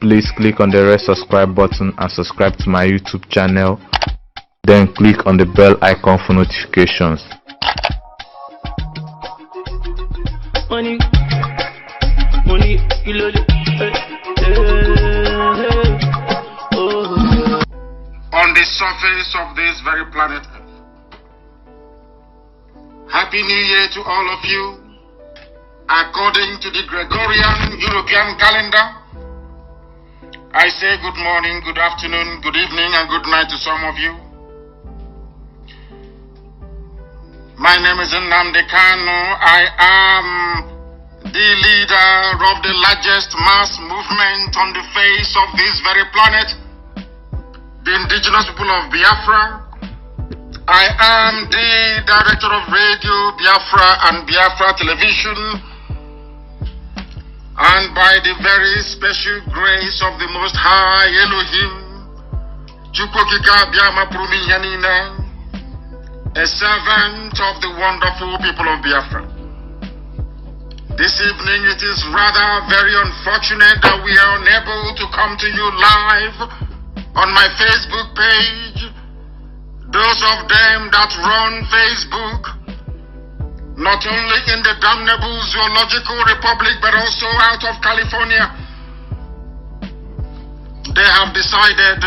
please click on the red subscribe button and subscribe to my YouTube channel. Then click on the bell icon for notifications. On the surface of this very planet Earth. Happy New Year to all of you. According to the Gregorian European calendar, I say good morning, good afternoon, good evening, and good night to some of you. My name is Nnamdi Kanu. I am the leader of the largest mass movement on the face of this very planet, the Indigenous people of Biafra. I am the director of Radio Biafra and Biafra Television, and by the very special grace of the Most High Elohim, Chukwokika Biama Pruminyanina, a servant of the wonderful people of Biafra. This evening it is rather very unfortunate that we are unable to come to you live on my Facebook page. Those of them that run Facebook, not only in the damnable Zoological Republic but also out of California, they have decided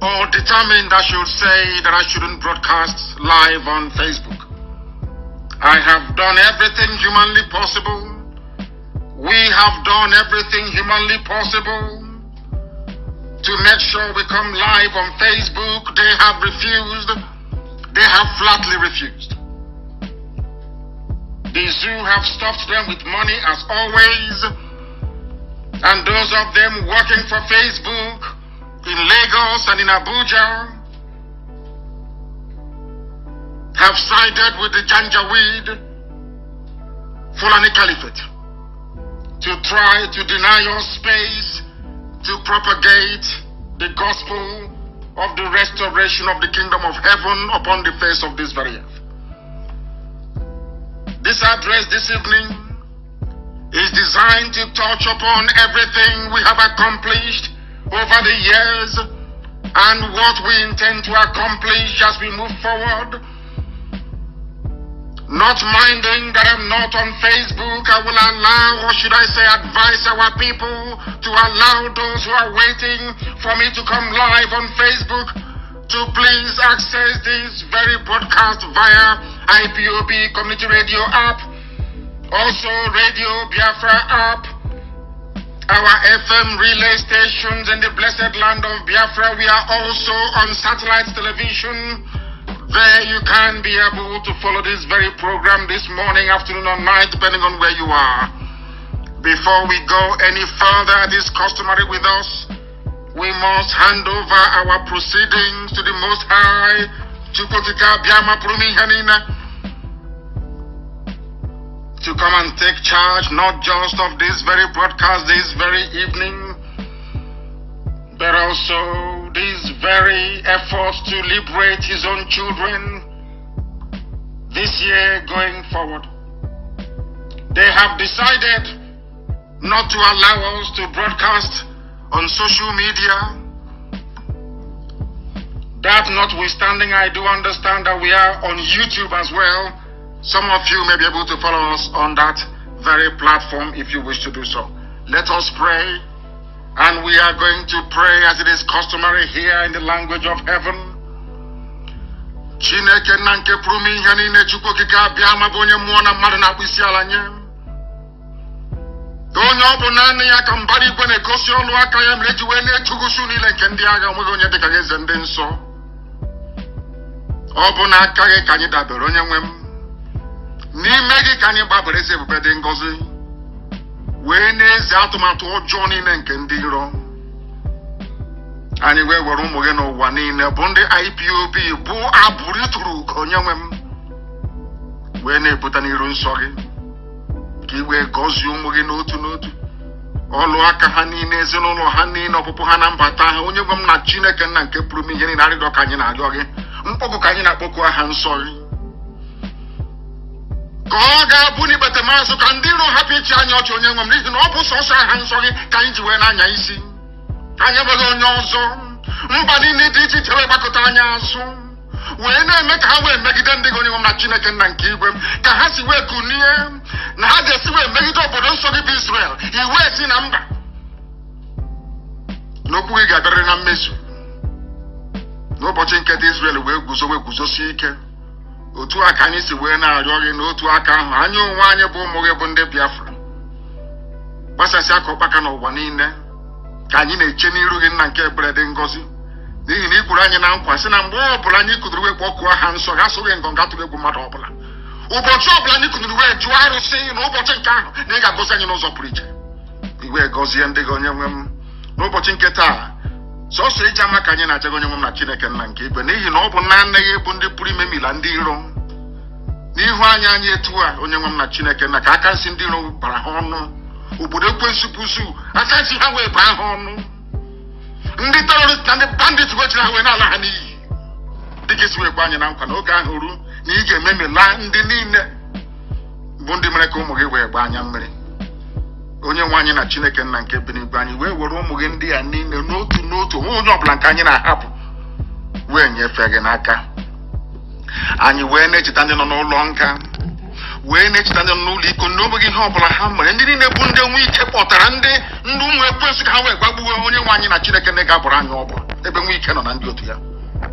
or determined, I should say, that I shouldn't broadcast live on Facebook. I have done everything humanly possible. We have done everything humanly possible to make sure we come live on Facebook. They have refused. They have flatly refused. The zoo have stuffed them with money as always, and those of them working for Facebook in Lagos and in Abuja have sided with the Janjaweed Fulani Caliphate to try to deny us space to propagate the gospel of the restoration of the kingdom of heaven upon the face of this very earth. This address this evening is designed to touch upon everything we have accomplished over the years and what we intend to accomplish as we move forward. Not minding that I'm not on Facebook, I will allow, or should I say advise our people to allow those who are waiting for me to come live on Facebook to please access this very broadcast via IPOB Community Radio app, also Radio Biafra app, our FM relay stations in the blessed land of Biafra. We are also on satellite television. There you can be able to follow this very program this morning, afternoon, or night, depending on where you are. Before we go any further, it is customary with us, we must hand over our proceedings to the Most High, Chukwokika Biama Pruminyanina, to come and take charge not just of this very broadcast this very evening, but also these very efforts to liberate his own children this year going forward. They have decided not to allow us to broadcast on social media. That notwithstanding, I do understand that we are on YouTube as well. Some of you may be able to follow us on that very platform if you wish to do so. Let us pray, and we are going to pray as it is customary here in the language of heaven. Chineke nanke prumi yani ne Chukwokika Biama bonye muona mmadụ na kwisi ala nye. Onye ọbụ naanị ya ka mbara igwe na-egosi ọlụ aka ya mere ji wee na-etugusu niile nke ndị agha onweghị onye dịka eze ndị nsọ. Ọ bụ na aka gị ka anyị dabere onye nwe m. N'ime gị ka anyị gbabere ezi ebube dị ngọzi, wee na-eze atụmatụ ọjọọ niile nke ndị iro. Anyị wee were ụmụ gị n'ụwa niile bụ ndị IPOB bụ abụrụ ituru onye nwe m, wee na-ebute n'iru nsọ gị ka i wee gọzie ụmụ gị n'otu n'otu, ọlụ aka ha niile, ezinụlọ ha niile, ọpụpụ ha na mbata ha. Onye nwe m na Chineke nna nke pụrụ m ihe niile, arịrịọ ka anyị na-arịọ gị, mkpọkụ ka anyị na-akpọku aha nsọ gị, ka ọ ga-abụ n'ibete mazụ ka ndị iro hapụ ichi anya ọchị onye nwe m, n'ihi na ọ bụ sọsọ aha nsọ gị ka anyị ji wee na-anya isi. Anya bago nyozo. Mbani ni diti tewe bakota anya asu. Wene me ka we megide ndi go nyom na Chineke nna nke igwe. Ka ha si we kunie. Na ha de si we megide obodo nsọ gị bụ Israel. Iwe si na mba. N'okwu gị ga-abịarịrị na mmezu. N'ụbọchị nke ndị Israel wee guzosi ike. Otu aka anyị si wee na-arịọ gị n'otu aka ahụ anyị onwe anyị bụ ụmụ gị bụ ndị Biafra. Gbasasị aka ụkpaka n'ụwa niile ka anyị na-eche n'iru gị nna nke ebere dị ngọzi. N'ihi na i kwuru anyị na nkwa sị na mgbe ọbụla anyị kụduru wee kpọkuo aha nsọ ga asụghị ngọngọ atụghị egwu mmadụ ọbụla. Ụbọchị ọbụla anyị kụduru wee jụọ arụsị na ụbọchị nke ahụ na ị ga-agọzi anyị n'ụzọ pụrụ iche. Iwe gọzie ndị gị onye nwe m n'ụbọchị nke taa. Sọsọ ije ama ka anyị na-ajaga onye nwe m na Chineke nna nke igwe n'ihi na ọ bụ naanị gị bụ ndị pụrụ ime mila ndị iro. N'ihu anyị etu a onye nwe m na Chineke nna ka aka nsị ndị iro bara ha ọnụ. Obodo ekwensu pusu aka nsị ha wee baa ha ọnụ. Ndị terọrist na ndị bandit wechiri ha wee n'ala ha n'iyi. Dịka esi wee gwa anyị na nkwa n'oge ahụ ruo na ị ga-ememila ndị niile bụ ndị mere ka ụmụ gị wee gbaa anya mmiri. Onye nwe anyị na Chineke nna nke bi n'igwe anyị wee were ụmụ gị ndị a niile n'otu onye ọbụla nke anyị na-ahapụ wee nyefee gị n'aka. Anyị wee na-echeta ndị nọ n'ụlọ nga, wee na-echeta ndị nọ n'ụlọ iko n'omeghị ihe ọbụla ha mere. Ndị niile bụ ndị nwe ike kpọtara ndị ụmụ ekwensu ka ha wee gbagbuo onye nwe anyị na Chineke nne ga-abụrụ anyị ọbụ ebe nwe ike nọ na ndị otu ya.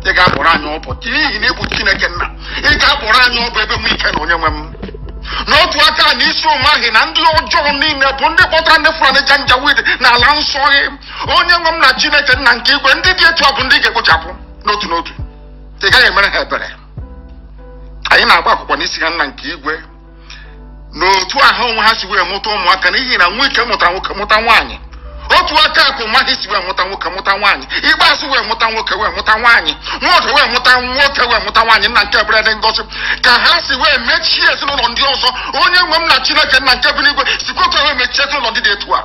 Ị ga-abụrụ anyị ọbụ n'ihi na ị bụ Chineke nna. Ị ga-abụrụ anyị ọbụ ebe nwe ike na onye nwe m. N'otu aka na isi ụmụ ahụ na ndị ọjọọ niile bụ ndị kpọtara ndị Fulani Janjaweed n'ala nsọ gị onye nwe m na Chineke nna nke igwe. Ndị dị etu a bụ ndị ga-ekpochapụ n'otu n'otu. Ị gaghị emere ha ebere. Anyị na-agba akwụkwọ n'isi ha nna nke igwe n'otu ahụ onwe ha si wee mụta ụmụaka n'ihi na nwa ike mụtara nwoke mụta nwaanyị. Otu aka ka ụmụ ahụ si wee mụta nwoke mụta nwaanyị. Ikpeazụ wee mụta nwoke wee mụta nwaanyị. Nwoke wee mụta nwoke wee mụta nwaanyị nna nke ebere dị ngọzi. Ka ha si wee mechie ezinụlọ ndị ọzọ onye nwe m na Chineke nna nke bi n'igwe sikọta wee mechie ezinụlọ ndị dị etu a.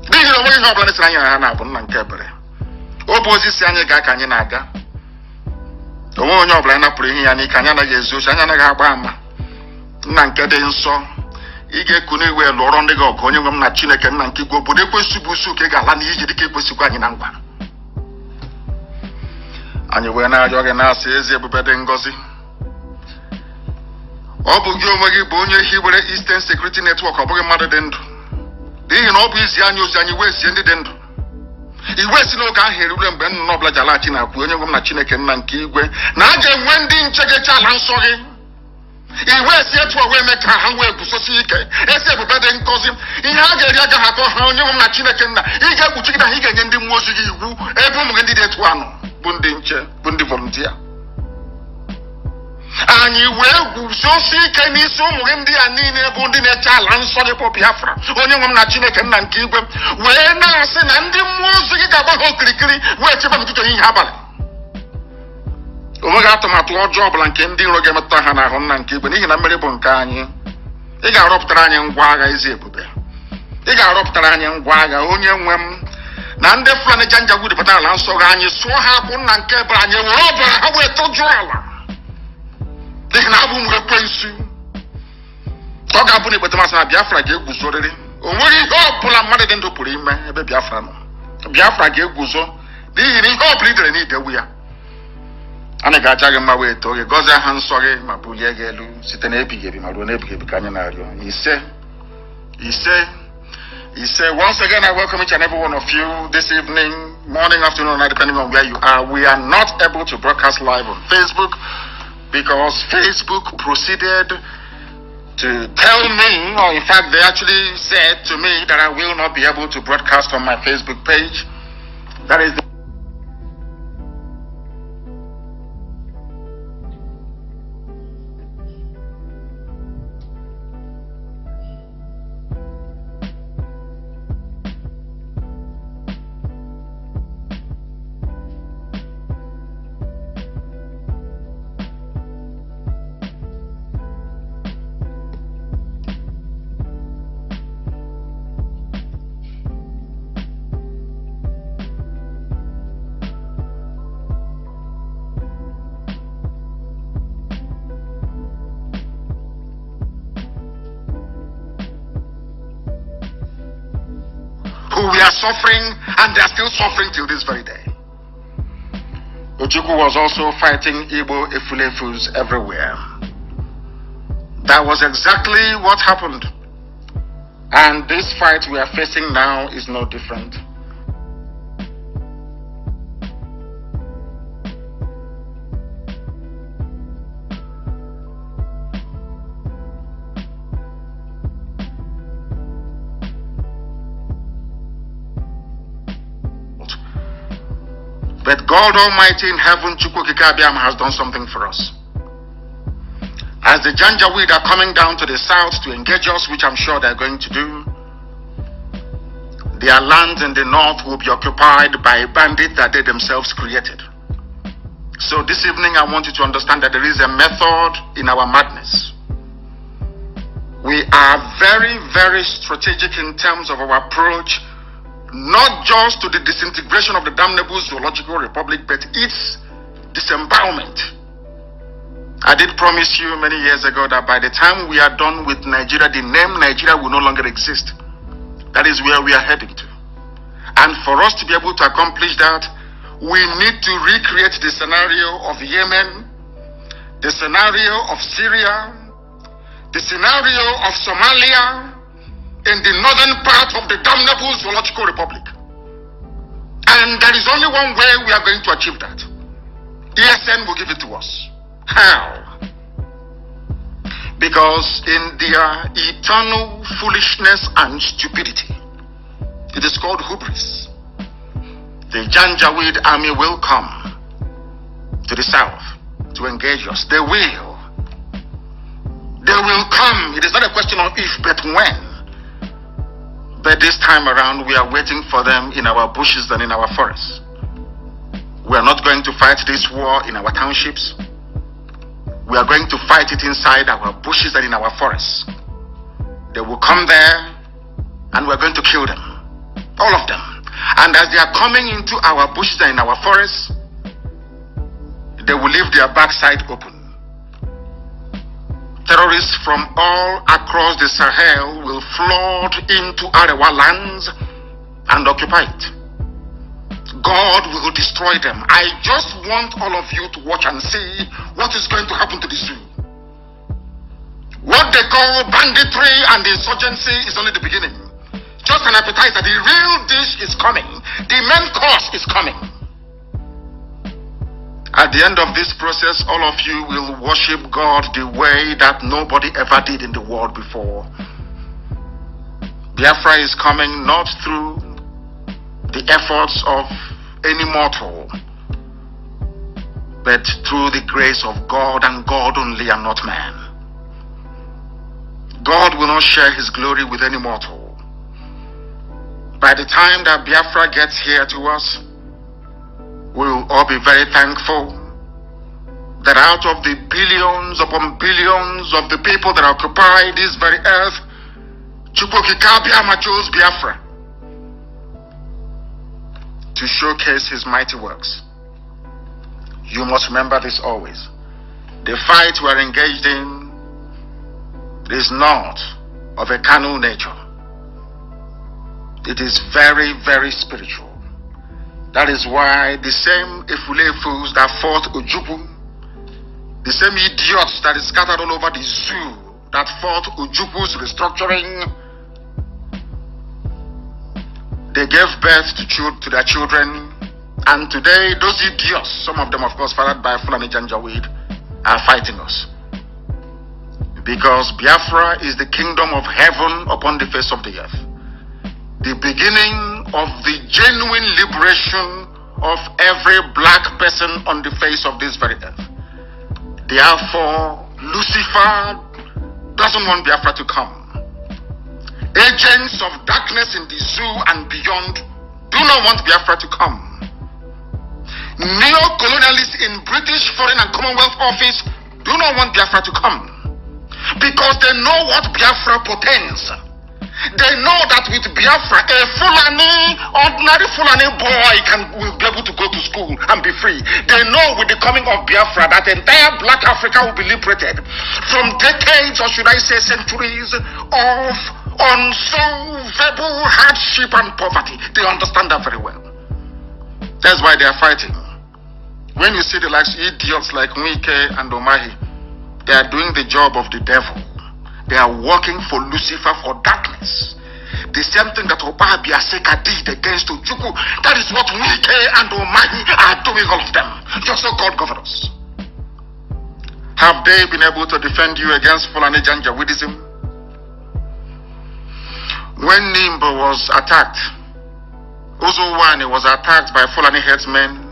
N'ihi na onweghị ihe ọbụla nesiri anyị na ha na-abụ nna nke ebere. Ọ bụ ozi si anyị gaa ka anyị na-aga. Onwe onye ọbụla napụrụ ihe ya n'ike. Anyị anaghị ezu ochi, anyị anaghị agba ama. Nna nke dị nsọ ị ga-ekunu iwe lụọrọ ndị gị ọgụ onye nwe m na Chineke nna nke igwe. Obodo ekwensu bụ usu ka ị ga-ala n'iji dịka ekwesịkwa anyị na ngwa. Anyị wee na-arịọ gị na-asị ezi ebube dị ngọzi. Ọ bụ gị onwe gị bụ onye hiwere Eastern Security Network, ọ bụghị mmadụ dị ndụ. N'ihi na ọ bụ izi anyị ozi anyị wee sie ndị dị ndụ. Iwe si n'oge ahụ erule mgbe nnụnụ ọbụla ji alaghachi na-akwu onye nwe m na Chineke nna nke igwe na a ga-enwe ndị nche ga-eche ala nsọ gị. Iwe si etu a wee mee ka ha wee guzosi ike. Ezi ebube dị ngọzi. Ihe a ga-eri agaghị akọ ha onye nwe m na Chineke nna. Ị ga-ekpuchigide ha, ị ga-enye ndị mmụọ ozi gị iwu ebe ụmụ gị ndị dị etu anọ bụ ndị nche bụ ndị volunteer. Anyị wee guzosi ike n'isi ụmụ gị ndị a niile bụ ndị na-eche ala nsọ gị bụ Biafra onye nwe m na Chineke nna nke igwe wee na-asị na ndị mmụọ ozi gị ga-agba ha okirikiri wee chebe n'ụtụtụ ehihie abalị. Onweghị atụmatụ ọjọọ ọbụla nke ndị iro ga-emetụta ha n'ahụ nna nke igwe n'ihi na mmeri bụ nke anyị. Ị ga-arọpụtara anyị ngwa agha ezi ebube. Ị ga-arọpụtara anyị ngwa agha onye nwe m na ndị Fulani Janjaweed bata ala nsọ gị anyị sụọ ha akwụ nna nke ebere anyị were ọbara ha wee tọjụọ ala. N'ihi na abụ m ekwensu. Ọ ga-abụ na ikpete masị na Biafra ga-eguzorịrị. O nweghị ihe ọbụla mmadụ dị ndụ pụrụ ime ebe Biafra nọ. Biafra ga-eguzo n'ihi na ihe ọbụla i dere n'idewu ya. Anyị ga-aja gị mma wee too gị gọzie aha nsọ gị ma bulie gị elu site n'ebighị ebi ma ruo n'ebighị ebi ka anyị na-arịọ. Ise. Once again, I welcome each and every one of you this evening, morning, afternoon, night, depending on where you are. We are not able to broadcast live on Facebook because Facebook proceeded to tell me, or in fact, they actually said to me that I will not be able to broadcast on my Facebook page. That is the who were suffering, and they are still suffering till this very day. Ojukwu was also fighting Igbo Efulefus everywhere. That was exactly what happened. And this fight we are facing now is no different. But God Almighty in heaven, Chukwu Kikabiam, has done something for us. As the Janjaweed are coming down to the south to engage us, which I'm sure they're going to do, their lands in the north will be occupied by bandits that they themselves created. So this evening I want you to understand that there is a method in our madness. We are very, very strategic in terms of our approach, not just to the disintegration of the damnable zoological republic, but its disembowelment. I did promise you many years ago that by the time we are done with Nigeria, the name Nigeria will no longer exist. That is where we are heading to. And for us to be able to accomplish that, we need to recreate the scenario of Yemen, the scenario of Syria, the scenario of Somalia, in the northern part of the damnable zoological republic. And there is only one way we are going to achieve that. ESN will give it to us. How? Because in their eternal foolishness and stupidity, it is called hubris. The Janjaweed army will come to the south to engage us. They will. They will come. It is not a question of if, but when. But this time around, we are waiting for them in our bushes and in our forests. We are not going to fight this war in our townships. We are going to fight it inside our bushes and in our forests. They will come there and we're going to kill them. All of them. And as they are coming into our bushes and in our forests, they will leave their backside open. Terrorists from all across the Sahel will flood into Arewa lands and occupy it. God will destroy them. I just want all of you to watch and see what is going to happen to the zoo. What they call banditry and insurgency is only the beginning. Just an appetizer. The real dish is coming. The main course is coming. At the end of this process, all of you will worship God the way that nobody ever did in the world before. Biafra is coming not through the efforts of any mortal, but through the grace of God and God only and not man. God will not share his glory with any mortal. By the time that Biafra gets here to us, we will all be very thankful that out of the billions upon billions of the people that occupy this very earth, Chukwukikabiama chose Biafra to showcase his mighty works. You must remember this always. The fight we are engaged in is not of a carnal nature. It is very, very spiritual. That is why the same Efulefus that fought Ojukwu, the same idiots that is scattered all over the zoo that fought Ojukwu's restructuring, they gave birth to their children, and today those idiots, some of them of course fathered by Fulani Janjaweed, are fighting us. Because Biafra is the kingdom of heaven upon the face of the earth. The beginning of the genuine liberation of every black person on the face of this very earth. Therefore, Lucifer doesn't want Biafra to come. Agents of darkness in the zoo and beyond do not want Biafra to come. Neo-colonialists in British Foreign and Commonwealth Office do not want Biafra to come. Because they know what Biafra portends. They know that with Biafra, a ordinary Fulani boy will be able to go to school and be free. They know with the coming of Biafra that entire black Africa will be liberated from decades, or should I say centuries, of unsolvable hardship and poverty. They understand that very well. That's why they are fighting. When you see the likes idiots like Nwike and Omahi, they are doing the job of the devil. They are working for Lucifer, for darkness. The same thing that Oba Biaseka did against Ojukwu, that is what Nwike and Omahi are doing, all of them. Your so-called governors. Have they been able to defend you against Fulani Janjaweedism? When Nimbo was attacked, Uzuwani was attacked by Fulani headsmen.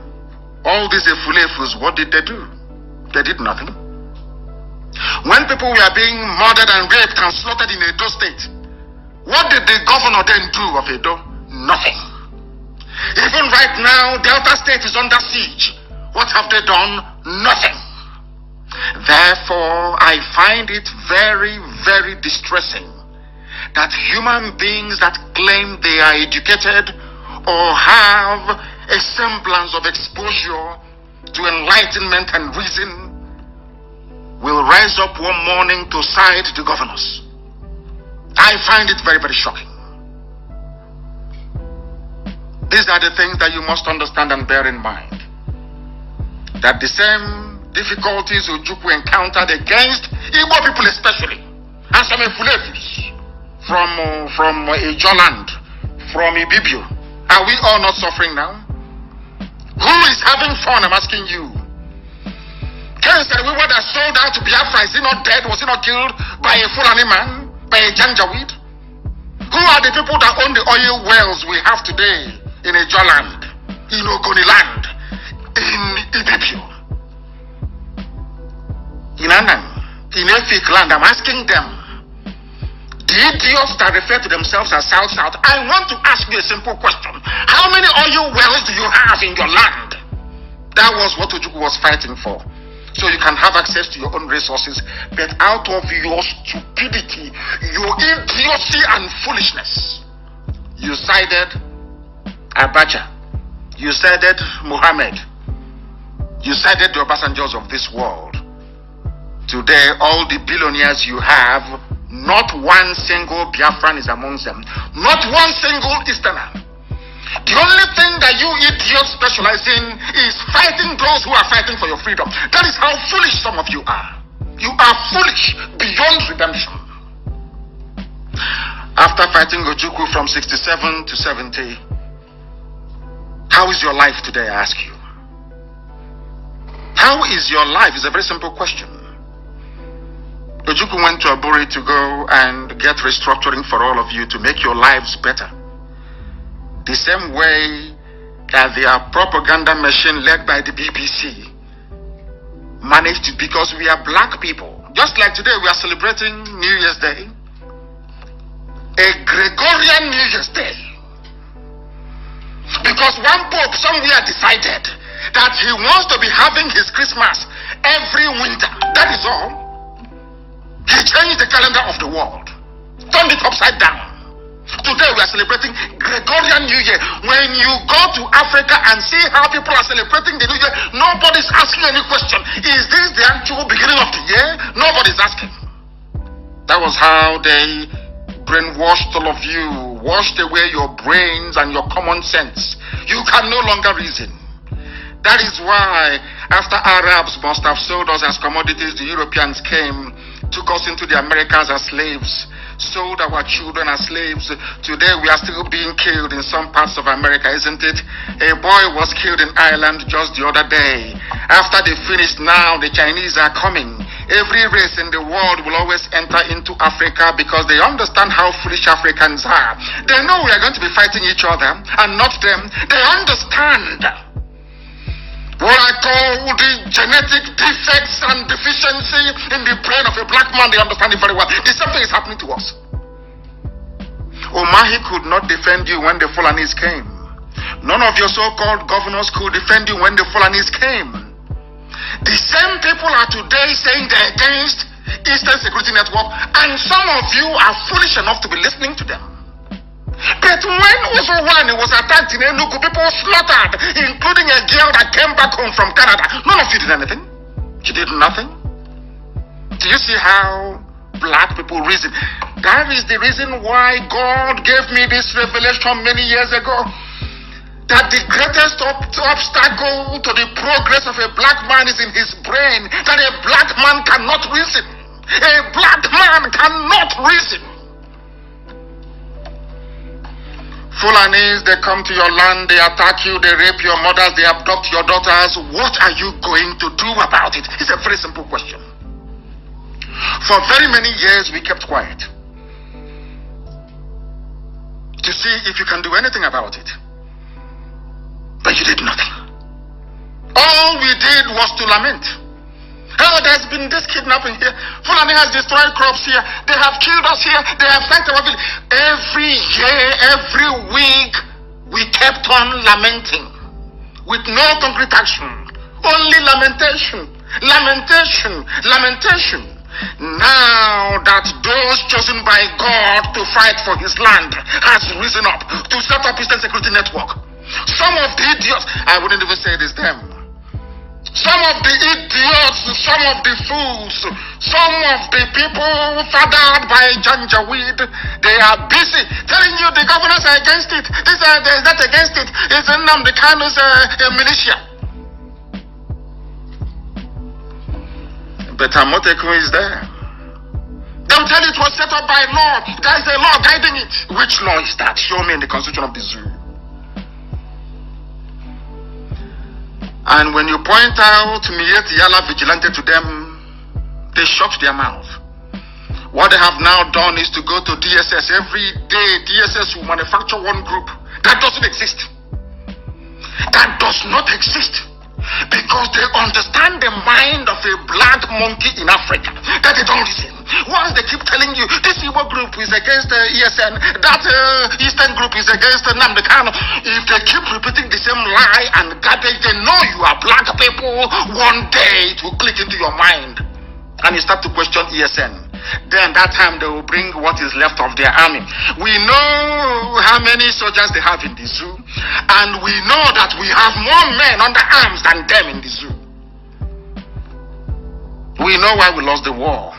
All these Efulefus, what did they do? They did nothing. When people were being murdered and raped and slaughtered in Edo State, what did the governor then do of Edo? Nothing. Even right now, Delta State is under siege. What have they done? Nothing. Therefore, I find it very, very distressing that human beings that claim they are educated or have a semblance of exposure to enlightenment and reason will rise up one morning to side the governors. I find it very, very shocking. These are the things that you must understand and bear in mind. That the same difficulties Ojukwu encountered against Igbo people especially, and some Efulefus from Ijoland, from Ibibio, are we all not suffering now? Who is having fun? I'm asking you. Ken said we were that sold out to Biafra. Is he not dead? Was he not killed by a Fulani man? By a Janjaweed? Who are the people that own the oil wells we have today in Ijoland, in Ogoniland, in Ibibio, in Anang, in Efik land? I'm asking them. The idiots that refer to themselves as South, I want to ask you a simple question. How many oil wells do you have in your land? That was what Ojukwu was fighting for. So you can have access to your own resources, but out of your stupidity, your idiocy and foolishness, you sided Abacha, you sided Muhammad, you sided the Obasanjos of this world. Today, all the billionaires you have, not one single Biafran is amongst them. Not one single Easterner. The only thing that you idiots specialize in is fighting those who are fighting for your freedom. That is how foolish some of you are. You are foolish beyond redemption. After fighting Ojukwu from 67 to 70, how is your life today, I ask you? How is your life? It's a very simple question. Ojukwu went to Aburi to go and get restructuring for all of you to make your lives better. The same way that their propaganda machine led by the BBC managed to, because we are black people. Just like today we are celebrating New Year's Day, a Gregorian New Year's Day. Because one pope somewhere decided that he wants to be having his Christmas every winter. That is all. He changed the calendar of the world, turned it upside down. Today we are celebrating Gregorian New Year. When you go to Africa and see how people are celebrating the New Year, nobody's asking any question. Is this the actual beginning of the year? Nobody's asking. That was how they brainwashed all of you, washed away your brains and your common sense. You can no longer reason. That is why after Arabs must have sold us as commodities, the Europeans came, took us into the Americas as slaves, sold our children as slaves. Today we are still being killed in some parts of America, isn't it? A boy was killed in Ireland just the other day. After they finished, now the Chinese are coming. Every race in the world will always enter into Africa because they understand how foolish Africans are. They know we are going to be fighting each other and not them. They understand what I call the genetic defects and deficiency in the brain of a black man. They understand it very well. The same thing is happening to us. Omahi could not defend you when the Fulanis came. None of your so-called governors could defend you when the Fulanis came. The same people are today saying they're against Eastern Security Network, and some of you are foolish enough to be listening to them. But when Uzuwani was attacked in Enugu, people slaughtered, including a girl that came back home from Canada. None of you did anything. You did nothing. Do you see how black people reason? That is the reason why God gave me this revelation many years ago. That the greatest obstacle to the progress of a black man is in his brain. That a black man cannot reason. A black man cannot reason. Fulanis, they come to your land, they attack you, they rape your mothers, they abduct your daughters. What are you going to do about it? It's a very simple question. For very many years, we kept quiet to see if you can do anything about it. But you did nothing. All we did was to lament. Oh, there's been this kidnapping here. Fulani has destroyed crops here. They have killed us here. They have sacked our village. Every year, every week, we kept on lamenting with no concrete action. Only lamentation, lamentation, lamentation. Now that those chosen by God to fight for his land has risen up to set up Eastern Security Network. Some of the idiots, I wouldn't even say it is them. Some of the idiots, some of the fools, some of the people fathered by Janjaweed, they are busy telling you the governors are against it. This is not against it. It's Nnamdi Kanu's militia. But Amoteku is there. They'll tell you it was set up by law. There is a law guiding it. Which law is that? Show me in the constitution of the zoo. And when you point out Mieti Yala vigilante to them, they shut their mouth. What they have now done is to go to DSS every day. DSS will manufacture one group. That doesn't exist. That does not exist. Because they understand the mind of a black monkey in Africa. That they don't listen. Once they keep telling you, this Igbo group is against ESN, that Eastern group is against Nnamdi Kanu. If they keep repeating the same lie and garbage, they know you are black people. One day it will click into your mind. And you start to question ESN. Then that time they will bring what is left of their army. We know how many soldiers they have in the zoo. And we know that we have more men under arms than them in the zoo. We know why we lost the war.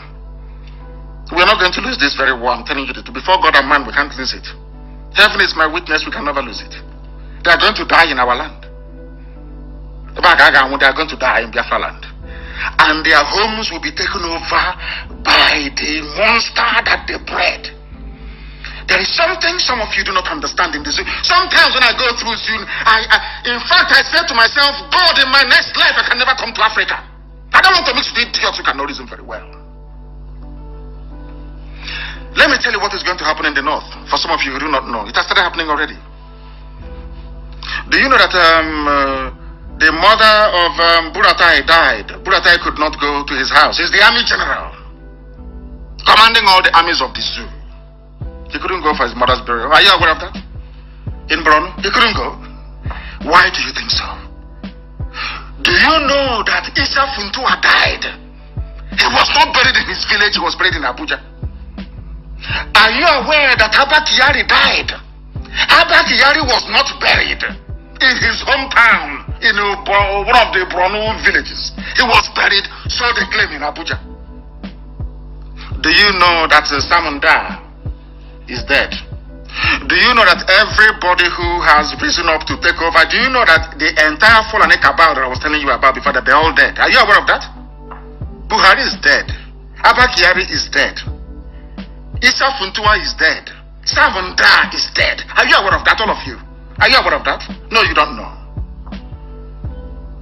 We are not going to lose this very war, I'm telling you. Before God and man, we can't lose it. Heaven is my witness, we can never lose it. They are going to die in our land. They are going to die in Biafra land. And their homes will be taken over by the monster that they bred. There is something some of you do not understand in the zoo. Sometimes when I go through zoo, in fact, I say to myself, God, in my next life, I can never come to Africa. I don't want to mix with idiots who cannot reason very well. Let me tell you what is going to happen in the north. For some of you who do not know, it has started happening already. Do you know that the mother of Buratai died? Buratai could not go to his house. He's the army general, commanding all the armies of the zoo. He couldn't go for his mother's burial. Are you aware of that? In Borno, he couldn't go. Why do you think so? Do you know that Isa Funtua died? He was not buried in his village, he was buried in Abuja. Are you aware that Abba Kyari died? Abba Kyari was not buried in his hometown, in one of the Borno villages. He was buried, so they claim, in Abuja. Do you know that Samunda is dead? Do you know that everybody who has risen up to take over, do you know that the entire Fulani cabal that I was telling you about before, that they're all dead? Are you aware of that? Buhari is dead. Abba Kyari is dead. Issa Funtua is dead. Savunda is dead. Are you aware of that, all of you? Are you aware of that? No, you don't know.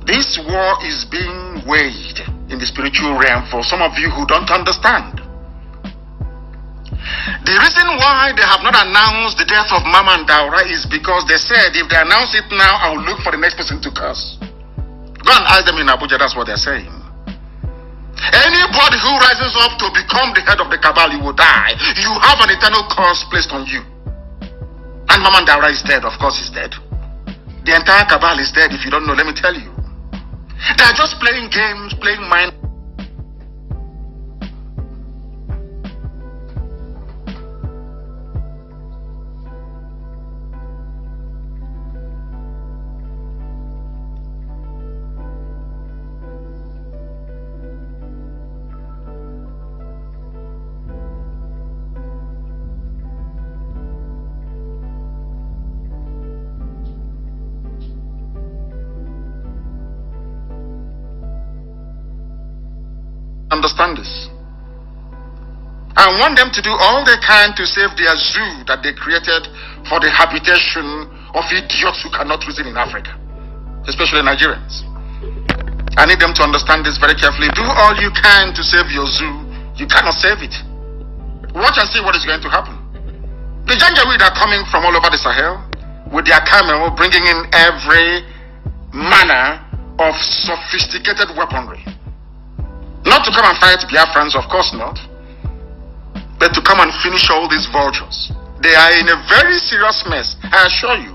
This war is being waged in the spiritual realm for some of you who don't understand. The reason why they have not announced the death of Mama and Daura is because they said if they announce it now, I will look for the next person to curse. Go and ask them in Abuja, that's what they're saying. Anybody who rises up to become the head of the cabal, you will die. You have an eternal curse placed on you. And Mama Daura is dead, of course he's dead. The entire cabal is dead. If you don't know, let me tell you. They're just playing games, playing mind. understand this. I want them to do all they can to save their zoo that they created for the habitation of idiots who cannot reason in Africa, especially Nigerians. I need them to understand this very carefully. Do all you can to save your zoo. You cannot save it. Watch and see what is going to happen. The Janjaweed are coming from all over the Sahel with their camel, bringing in every manner of sophisticated weaponry. Not to come and fight Biafrans, of course not, but to come and finish all these vultures. They are in a very serious mess, I assure you.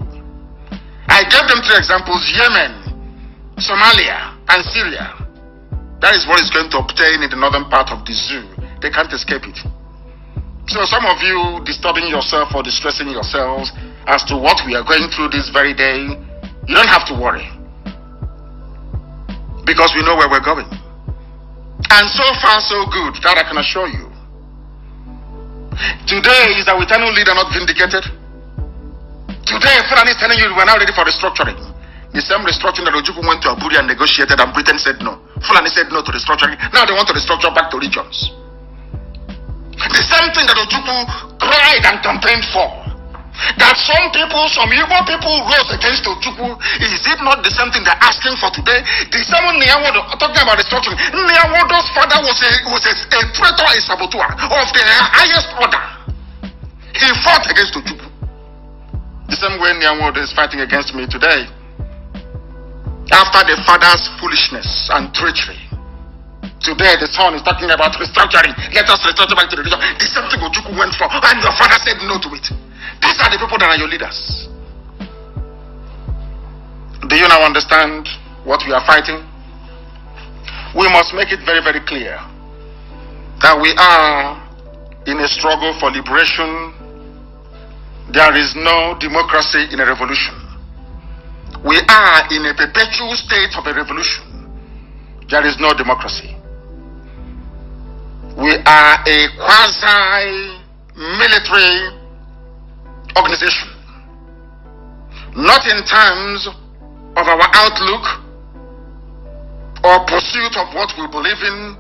I gave them 3 examples: Yemen, Somalia, and Syria. That is what is going to obtain in the northern part of the zoo. They can't escape it. So some of you disturbing yourself or distressing yourselves as to what we are going through this very day, you don't have to worry, because we know where we're going. And so far so good, that I can assure you. Today is our eternal leader not vindicated. Today Fulani is telling you we're now ready for restructuring. The same restructuring that Ojukwu went to Abuja and negotiated, and Britain said no. Fulani said no to restructuring. Now they want to restructure back to regions. The same thing that Ojukwu cried and campaigned for, that some people, some Igbo people rose against Ojukwu, is it not the same thing they're asking for today? The same Nyawodo, talking about restructuring, Nyawodo's father was a traitor, a saboteur of the highest order. He fought against Ojukwu. The same way Nyawodo is fighting against me today. After the father's foolishness and treachery, today the son is talking about restructuring. Let us restructure back to the region. The same thing Ojukwu went for, and your father said no to it. These are the people that are your leaders. Do you now understand what we are fighting? We must make it very, very clear that we are in a struggle for liberation. There is no democracy in a revolution. We are in a perpetual state of a revolution. There is no democracy. We are a quasi-military organization. Not in terms of our outlook or pursuit of what we believe in,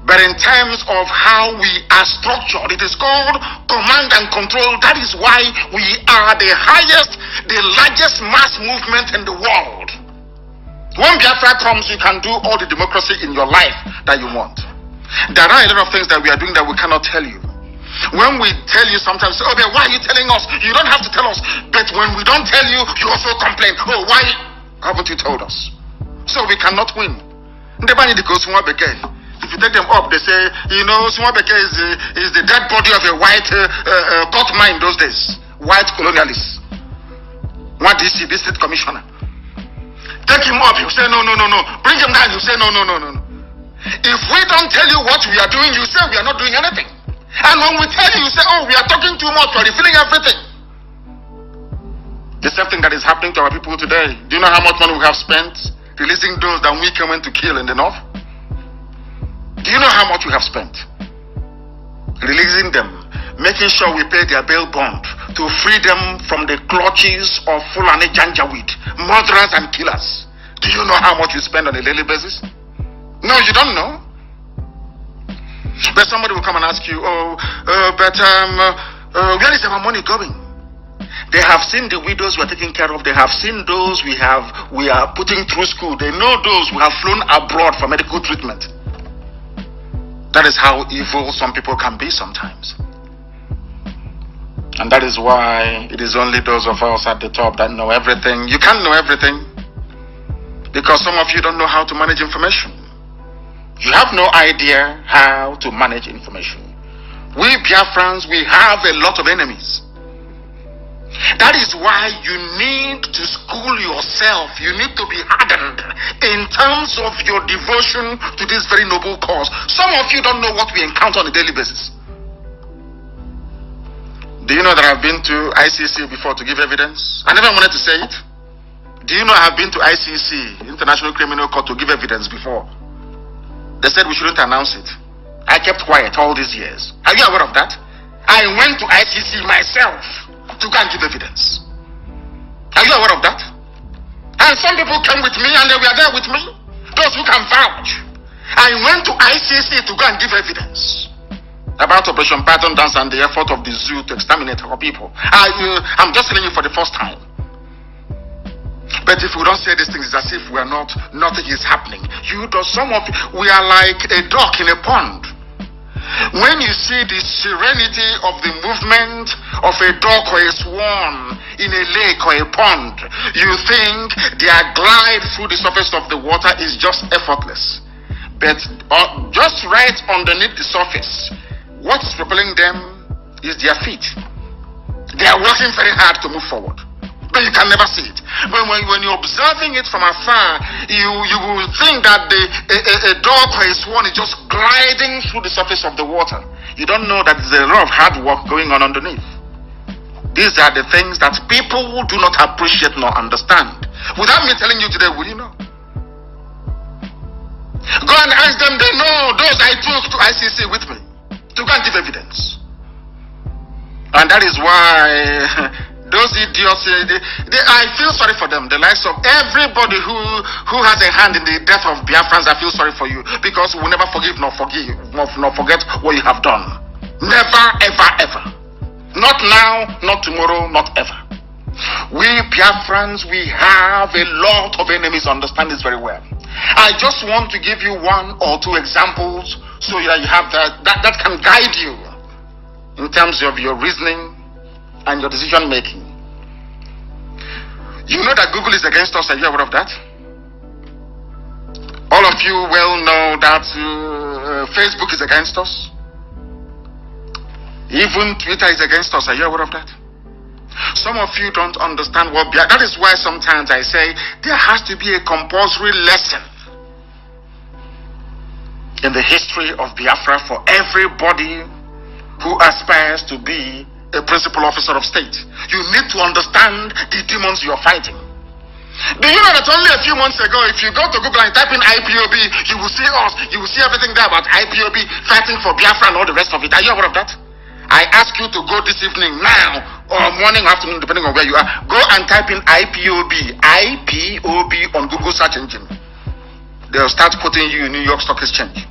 but in terms of how we are structured. It is called command and control. That is why we are the highest, the largest mass movement in the world. When Biafra comes, you can do all the democracy in your life that you want. There are a lot of things that we are doing that we cannot tell you. When we tell you sometimes, oh, but why are you telling us? You don't have to tell us. But when we don't tell you, you also complain. Oh, why haven't you told us? So we cannot win. If you take them up, they say, you know, Swabeke is the dead body of a white court mine those days. White colonialists. What DC, district commissioner. Take him up, you say no. Bring him down, you say no. If we don't tell you what we are doing, you say we are not doing anything. And when we tell you, you say, oh, we are talking too much, we are refilling everything. The same thing that is happening to our people today. Do you know how much money we have spent releasing those that we came in to kill in the north? Do you know how much we have spent releasing them, making sure we pay their bail bond to free them from the clutches of Fulani Janjaweed, murderers and killers? Do you know how much we spend on a daily basis? No, you don't know. But somebody will come and ask you, where is our money going? They have seen the widows we are taking care of. They have seen those we are putting through school. They know those who have flown abroad for medical treatment. That is how evil some people can be sometimes. And that is why it is only those of us at the top that know everything. You can't know everything, because some of you don't know how to manage information. You have no idea how to manage information. We Biafrans, we have a lot of enemies. That is why you need to school yourself. You need to be hardened in terms of your devotion to this very noble cause. Some of you don't know what we encounter on a daily basis. Do you know that I've been to ICC before to give evidence? I never wanted to say it. Do you know I've been to ICC, International Criminal Court, to give evidence before? They said we shouldn't announce it. I kept quiet all these years. Are you aware of that? I went to ICC myself to go and give evidence. Are you aware of that? And some people came with me and they were there with me. Those who can vouch. I went to ICC to go and give evidence about Operation Python Dance and the effort of the zoo to exterminate our people. I'm just telling you for the first time. But if we don't say these things, it's as if we are not, nothing is happening. We are like a duck in a pond. When you see the serenity of the movement of a duck or a swan in a lake or a pond, you think their glide through the surface of the water is just effortless. But just right underneath the surface, what's propelling them is their feet. They are working very hard to move forward, but you can never see it. But when you're observing it from afar, you will think that a dog or a swan is just gliding through the surface of the water. You don't know that there's a lot of hard work going on underneath. These are the things that people do not appreciate nor understand. Without me telling you today, will you know? Go and ask them. They know those I took to ICC with me to go and give evidence. And that is why those idiots, I feel sorry for them. The likes of everybody who has a hand in the death of Biafrans, I feel sorry for you, because we will never forgive nor forget what you have done. Never, ever, ever. Not now, not tomorrow, not ever. We Biafrans, we have a lot of enemies, understand this very well. I just want to give you one or two examples so that you have that can guide you in terms of your reasoning and your decision making. You know that Google is against us. Are you aware of that? All of you well know that Facebook is against us. Even Twitter is against us. Are you aware of that? Some of you don't understand what that is why sometimes I say there has to be a compulsory lesson in the history of Biafra for everybody who aspires to be a principal officer of state. You need to understand the demons you are fighting. Do you know that only a few months ago, if you go to Google and type in IPOB, you will see us, you will see everything there about IPOB fighting for Biafra and all the rest of it. Are you aware of that? I ask you to go this evening, now, or morning or afternoon, depending on where you are. Go and type in IPOB on Google search engine. They'll start putting you in New York Stock Exchange.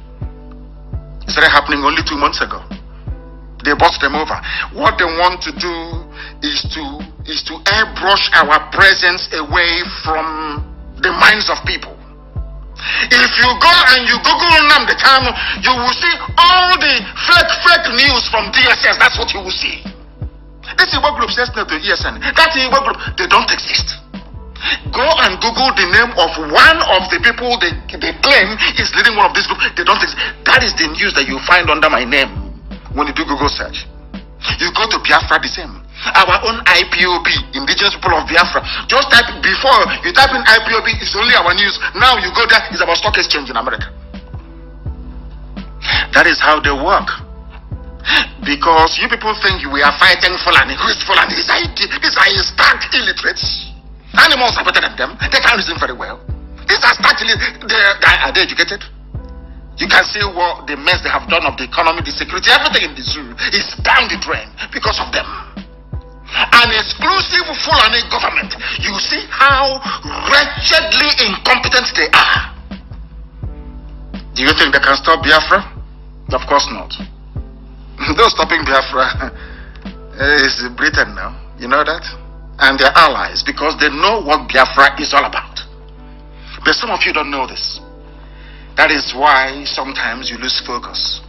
It started happening only 2 months ago. They bought them over. What they want to do is to airbrush our presence away from the minds of people. If you go and you Google Nnamdi Kanu, you will see all the fake news from DSS. That's what you will see. This Igbo group says no to ESN. That Igbo group, they don't exist. Go and Google the name of one of the people they claim is leading one of these groups. They don't exist. That is the news that you find under my name when you do Google search. You go to Biafra, the same. Our own IPOB, Indigenous people of Biafra. Just type, before you type in IPOB, it's only our news. Now you go there, it's about stock exchange in America. That is how they work. Because you people think we are fighting Fulani. Who is Fulani? These are stark illiterates. Animals are better than them. They can't reason very well. These are stark illiterates. Are they educated? You can see what the mess they have done of the economy, the security, everything in the zoo is down the drain because of them. An exclusive Fulani government. You see how wretchedly incompetent they are. Do you think they can stop Biafra? Of course not. Those stopping Biafra is Britain now. You know that? And their allies, because they know what Biafra is all about. But some of you don't know this. That is why sometimes you lose focus.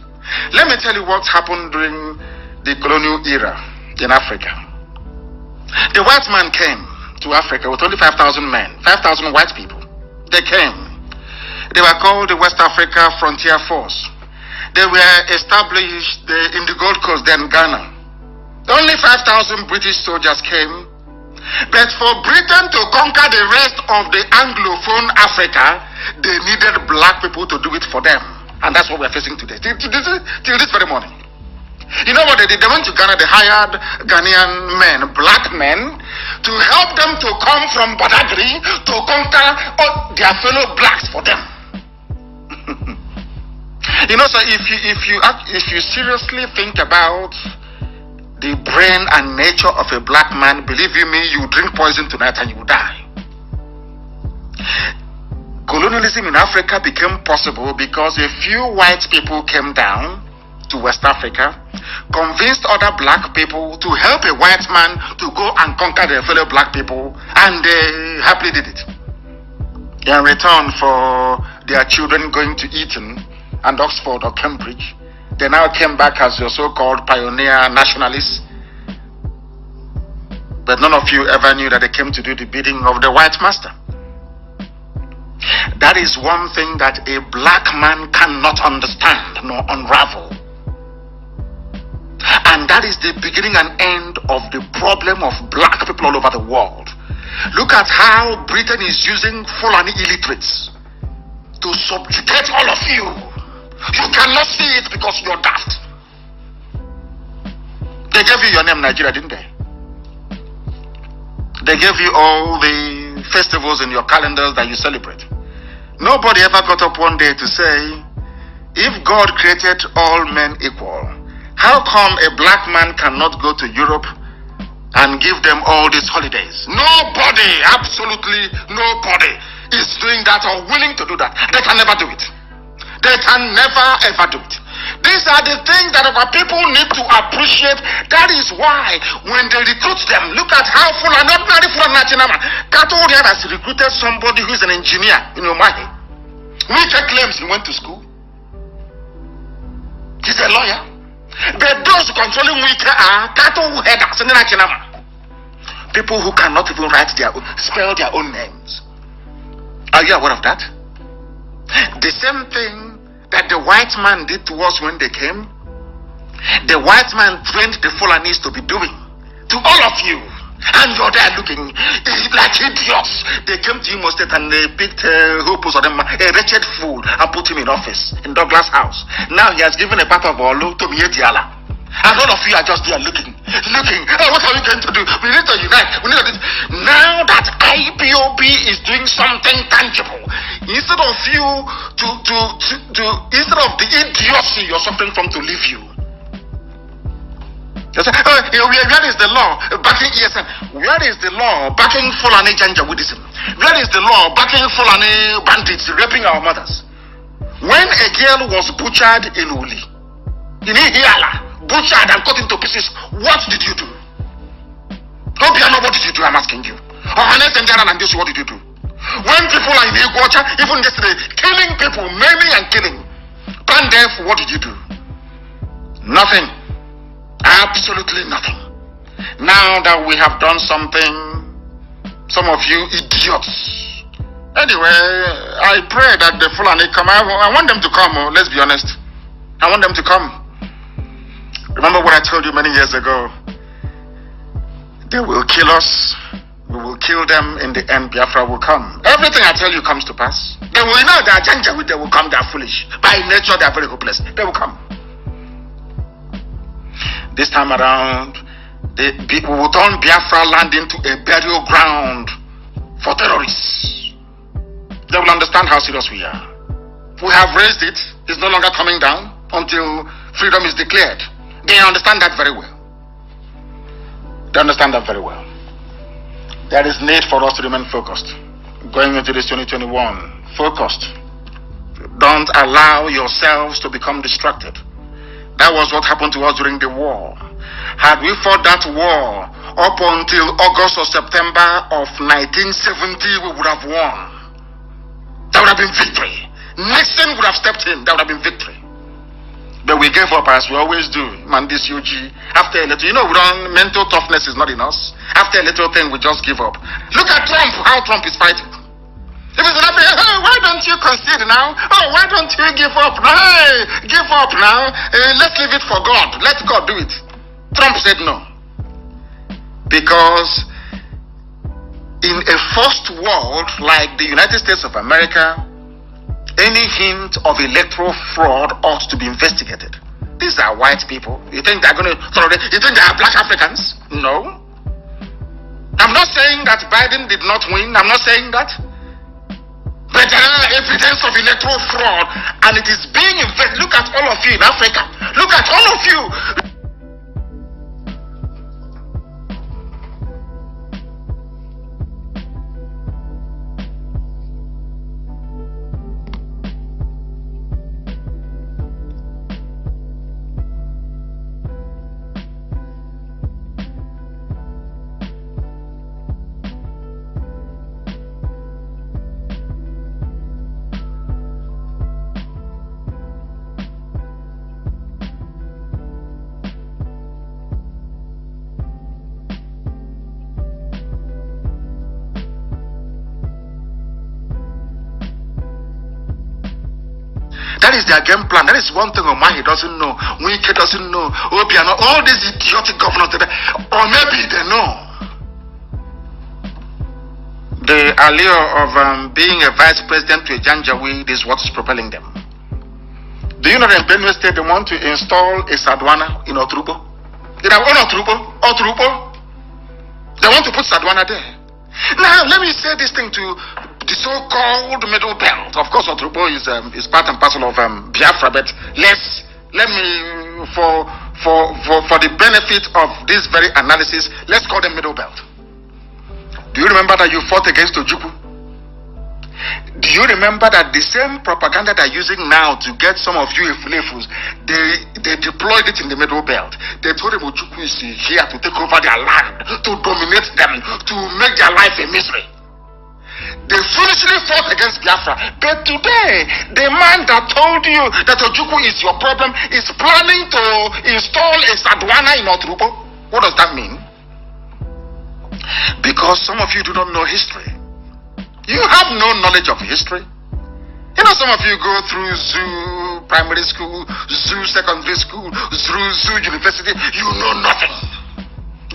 Let me tell you what happened during the colonial era in Africa. The white man came to Africa with only 5,000 men, 5,000 white people. They came. They were called the West Africa Frontier Force. They were established in the Gold Coast, then Ghana. Only 5,000 British soldiers came. But for Britain to conquer the rest of the Anglophone Africa, they needed black people to do it for them. And that's what we're facing today. Till this very morning. You know what they did? They went to Ghana, they hired Ghanaian men, black men, to help them to come from Badagry to conquer all their fellow blacks for them. You know, so if you seriously think about the brain and nature of a black man, believe you me, you drink poison tonight and you will die. colonialism in Africa became possible because a few white people came down to West Africa, convinced other black people to help a white man to go and conquer their fellow black people, and they happily did it. In return for their children going to Eton and Oxford or Cambridge, they now came back as your so-called pioneer nationalists. But none of you ever knew that they came to do the bidding of the white master. That is one thing that a black man cannot understand nor unravel. And that is the beginning and end of the problem of black people all over the world. Look at how Britain is using Fulani illiterates to subjugate all of you. You cannot see it because you're daft. They gave you your name, Nigeria, didn't they? They gave you all the festivals in your calendars that you celebrate. Nobody ever got up one day to say, if God created all men equal, how come a black man cannot go to Europe and give them all these holidays? Nobody, absolutely nobody is doing that or willing to do that. They can never do it. They can never ever do it. These are the things that our people need to appreciate. That is why when they recruit them, look at how Fulani, ordinary Fulani Nachinama, Kato has recruited somebody who is an engineer in Omahi. Wike claims he went to school. He's a lawyer. But those controlling Wike are Kato headers in Nachinama. People who cannot even spell their own names. Are you aware of that? The same thing that the white man did to us when they came, the white man trained the Fulanis to be doing to all of you. And you're there looking like idiots. They came to Imo State and they picked Hopus or them, a wretched fool, and put him in office in Douglas House. Now he has given a part of Olu to Mietiala. And all of you are just there looking. Oh, what are we going to do? We need to unite. We need to. Now that IPOB is doing something tangible, instead of you instead of the idiocy you're suffering from to leave you. You say, where is the law backing ESN? Where is the law backing Fulani Janjaweedism? Where is the law backing Fulani bandits raping our mothers? When a girl was butchered in Uli, in Ihiala, butchered and cut into pieces, what did you do? Obiano, what did you do? I'm asking you. And this, what did you do? When people are in Iguacha, even yesterday, killing people, maiming and killing, Pandef, what did you do? Nothing. Absolutely nothing. Now that we have done something, some of you idiots. Anyway, I pray that the Fulani come. I want them to come. Let's be honest. I want them to come. Remember what I told you many years ago? They will kill us. We will kill them. In the end, Biafra will come. Everything I tell you comes to pass. They will know that Janjaweed, they will come. They are foolish. By nature, they are very hopeless. They will come. This time around, we will turn Biafra land into a burial ground for terrorists. They will understand how serious we are. We have raised it. It's no longer coming down until freedom is declared. They understand that very well. They understand that very well. There is need for us to remain focused. Going into this 2021, focused. Don't allow yourselves to become distracted. That was what happened to us during the war. Had we fought that war up until August or September of 1970, we would have won. That would have been victory. Nixon would have stepped in. That would have been victory. But we gave up as we always do. Mandis UG. After a little, mental toughness is not in us. After a little thing, we just give up. Look at Trump, how Trump is fighting. If it's not, why don't you concede now? Oh, why don't you give up now? Hey, give up now. Let's leave it for God. Let God do it. Trump said no. Because in a first world like the United States of America, any hint of electoral fraud ought to be investigated. These are white people. You think they're going to tolerate? You think they are black Africans? No. I'm not saying that Biden did not win. I'm not saying that. But there are evidence of electoral fraud, and it is being investigated. Look at all of you in Africa. Look at all of you. That is their game plan. That is one thing Omahi doesn't know. Wike doesn't know. Obiano, all these idiotic governors, or maybe they know. The allure of being a vice president to a Janjaweed is what is propelling them. Do you know that in Benue State they want to install a Sadwana in Otrubo? They have Otrubo. They want to put Sadwana there. Now, let me say this thing to the so-called middle belt. Of course, Otrubo is part and parcel of Biafra, but let me, for the benefit of this very analysis, let's call them middle belt. Do you remember that you fought against Ojukwu? Do you remember that the same propaganda they're using now to get some of you Efulefus, they deployed it in the middle belt? They told them Ojukwu is here to take over their land, to dominate them, to make their life a misery. They foolishly fought against Biafra. But today, the man that told you that Ojukwu is your problem is planning to install a Sadwana in Otrubo. What does that mean? Because some of you do not know history. You have no knowledge of history. You know, some of you go through zoo primary school, zoo secondary school, zoo university. You know nothing.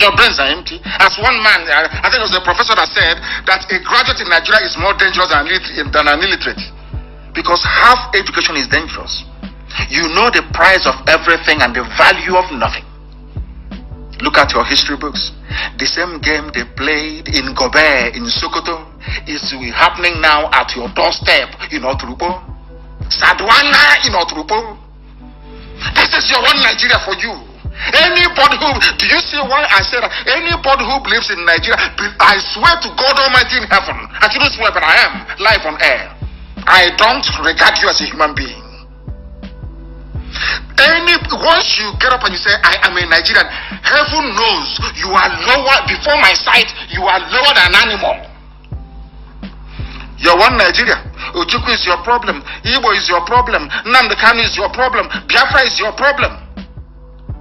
Your brains are empty. As one man, I think it was a professor that said that a graduate in Nigeria is more dangerous than an illiterate. Because half education is dangerous. You know the price of everything and the value of nothing. Look at your history books. The same game they played in Gobe, in Sokoto, is happening now at your doorstep in Otrubo. Sadwana in Otrubo. This is your one Nigeria for you. Anybody who, do you see why I said that? Anybody who believes in Nigeria, I swear to God Almighty in heaven, I shouldn't swear, but I am live on air. I don't regard you as a human being. Once you get up and you say, I am a Nigerian, heaven knows you are lower, before my sight, you are lower than an animal. You're one Nigeria. Ojukwu is your problem. Igbo is your problem. Nnamdi Kanu is your problem. Biafra is your problem.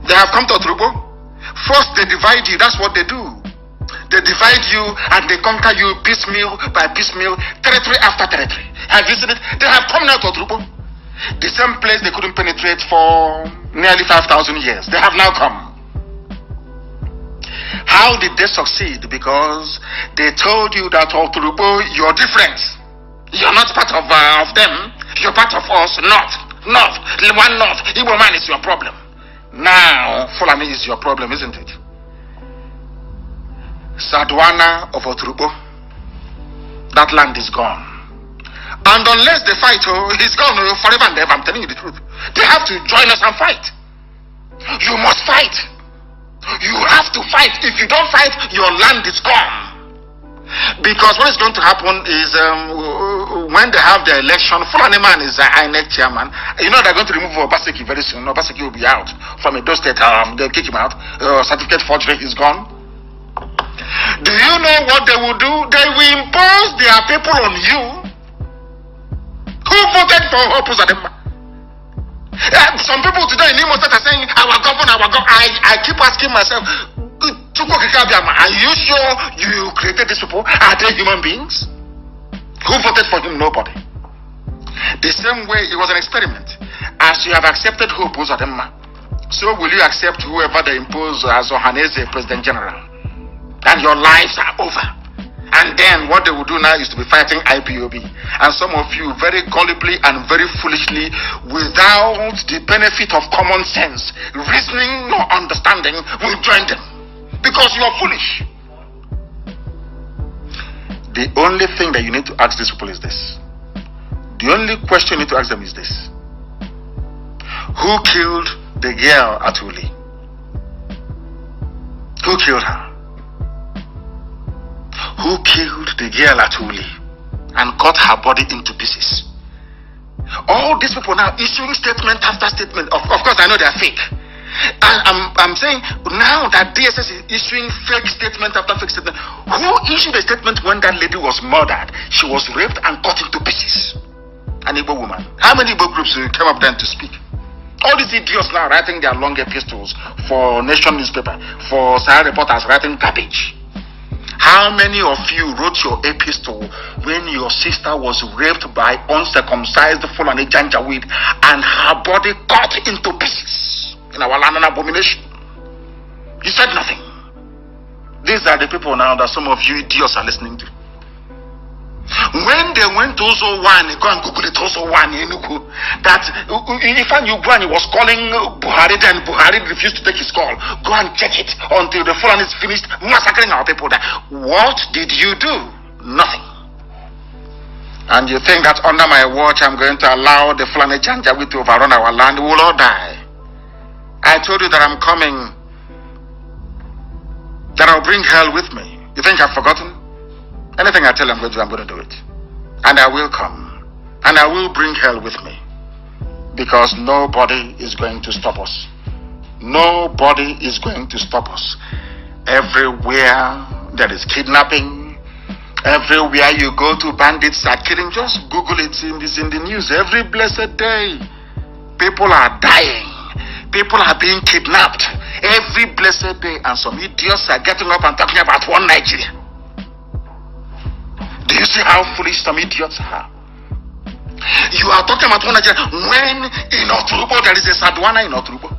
They have come to Otrubo. First they divide you, that's what they do. They divide you and they conquer you piecemeal by piecemeal, territory after territory. Have you seen it? They have come now to Otrubo. The same place they couldn't penetrate for nearly 5,000 years. They have now come. How did they succeed? Because they told you that Otrubo, you're different. You're not part of them. You're part of us. North. One North. Igbo man is your problem. Now, Fulani is your problem, isn't it? Sadwana of Otrubo. That land is gone. And unless they fight, he's gone forever and ever. I'm telling you the truth. They have to join us and fight. You must fight. You have to fight. If you don't fight, your land is gone. Because what is going to happen is when they have the election, Fulani man is INEC chairman. You know they're going to remove Obaseki very soon. Obaseki will be out from Edo State. They'll kick him out. Certificate forgery is gone. Do you know what they will do? They will impose their people on you. Who voted for Opuzadema? Some people today in Imo State are saying, our governor. I keep asking myself, are you sure you created these people? Are they human beings? Who voted for him? Nobody. The same way it was an experiment. As you have accepted Opuzadema, so will you accept whoever they impose as Ohaneze President General? And your lives are over. And then what they will do now is to be fighting IPOB. And some of you very gullibly and very foolishly, without the benefit of common sense, reasoning or understanding, will join them. Because you are foolish. The only thing that you need to ask these people is this. The only question you need to ask them is this. Who killed the girl at Uli? Who killed her? Who killed the girl at Uli and cut her body into pieces? All these people now issuing statement after statement. Of course, I know they are fake. I'm saying now that DSS is issuing fake statement after fake statement. Who issued a statement when that lady was murdered? She was raped and cut into pieces. An Igbo woman. How many Igbo groups came up then to speak? All these idiots now writing their long epistles for Nation newspaper, for Sahara reporters writing garbage. How many of you wrote your epistle when your sister was raped by uncircumcised Fulani Janjaweed and her body cut into pieces in our land, an abomination? You said nothing. These are the people now that some of you idiots are listening to. When they went to Ozo1, go and Google it, Ozo1 in Enugu, that Ifan Ugwani was calling Buhari, then Buhari refused to take his call. Go and check it until the Fulani is finished massacring our people there. What did you do? Nothing. And you think that under my watch I'm going to allow the Fulani Janjaweed to overrun our land? We will all die. I told you that I'm coming, that I'll bring hell with me. You think I've forgotten? Anything I tell you I'm going to do it. And I will come. And I will bring hell with me. Because nobody is going to stop us. Nobody is going to stop us. Everywhere there is kidnapping, everywhere you go to, bandits are killing. Just Google it. It's in the news every blessed day. People are dying. People are being kidnapped every blessed day. And some idiots are getting up and talking about one Nigeria. Do you see how foolish some idiots are? You are talking about one Nigeria when in Oturubo there is a Sadwana in Oturubo.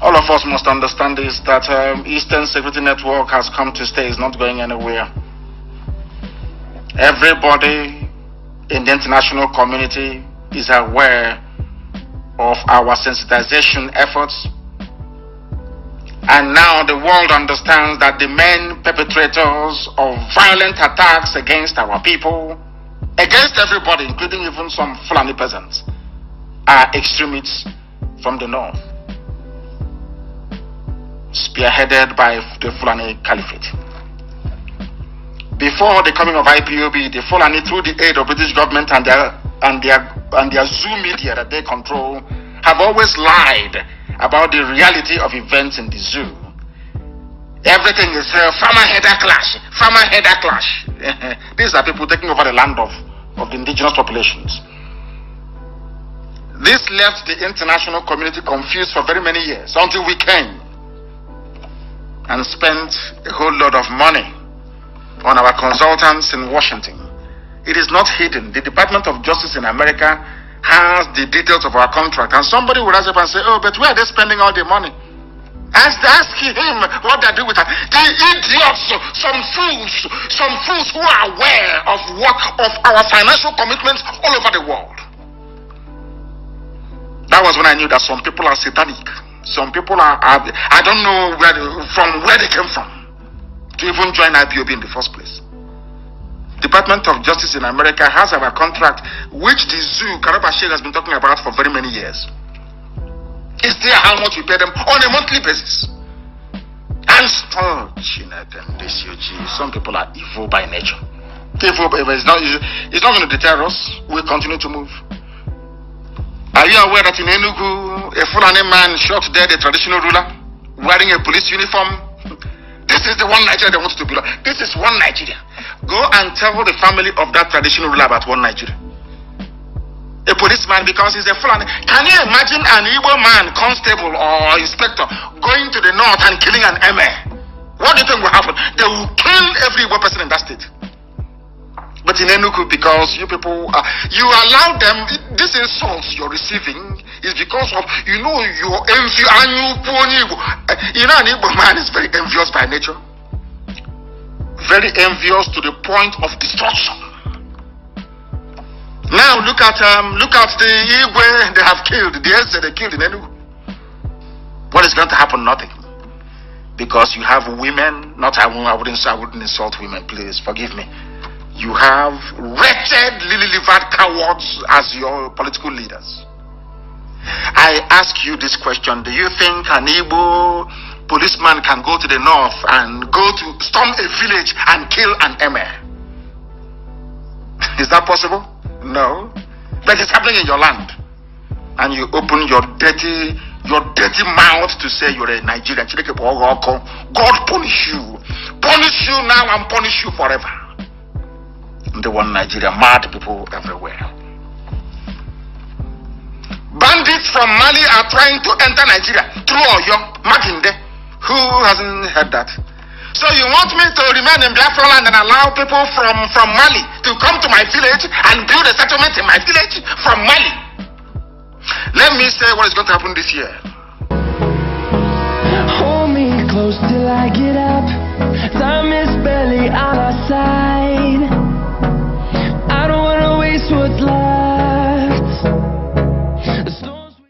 All of us must understand this, that Eastern Security Network has come to stay, is not going anywhere. Everybody in the international community is aware of our sensitization efforts. And now the world understands that the main perpetrators of violent attacks against our people, against everybody, including even some Fulani peasants, are extremists from the north, spearheaded by the Fulani Caliphate. Before the coming of IPOB, the Fulani, through the aid of British government and their Zoo media that they control, have always lied about the reality of events in the zoo. Everything is farmer-header clash, farmer-header clash. These are people taking over the land of the indigenous populations. This left the international community confused for very many years until we came and spent a whole lot of money on our consultants in Washington. It is not hidden. The Department of Justice in America has the details of our contract, and somebody will rise up and say, oh, but where are they spending all the money? Ask him what they do with that. The idiots, some fools who are aware of our financial commitments all over the world. That was when I knew that some people are satanic. Some people are I don't know where they came from to even join IPOB in the first place. Department of Justice in America has our contract, which the zoo, Karaba Sheikh, has been talking about for very many years. It's there how much we pay them on a monthly basis. And some people are evil by nature. Evil, it's not going to deter us. We'll continue to move. Are you aware that in Enugu, a Fulani man shot dead a traditional ruler wearing a police uniform? This is the one Nigeria they want to belong. This is one Nigeria. Go and tell the family of that traditional ruler about one Nigeria. A policeman, because he's a Fulani. Can you imagine an Igbo man, constable or inspector, going to the north and killing an emir? What do you think will happen? They will kill every Igbo person in that state. But in Enugu, because you people, you allow them, this insults you're receiving is because of, your envy. An Igbo man is very envious by nature. Very envious to the point of destruction. Now look at the Igwe they have killed, the Eze they killed in Enugu. What is going to happen? Nothing. Because you have women, I wouldn't insult women, please forgive me. You have wretched, lily-livered cowards as your political leaders. I ask you this question: do you think an Igbo policeman can go to the north and storm a village and kill an emir? Is that possible? No. But it's happening in your land. And you open your dirty mouth to say you're a Nigerian. God punish you. Punish you now and punish you forever. The one Nigeria, mad people everywhere. Bandits from Mali are trying to enter Nigeria through Oyo, Makinde, Who hasn't heard that? So you want me to remain in Biafra land and allow people from Mali to come to my village and build a settlement in my village from Mali? Let me say what is going to happen this year. Hold me close till I get up. Time is barely on our side.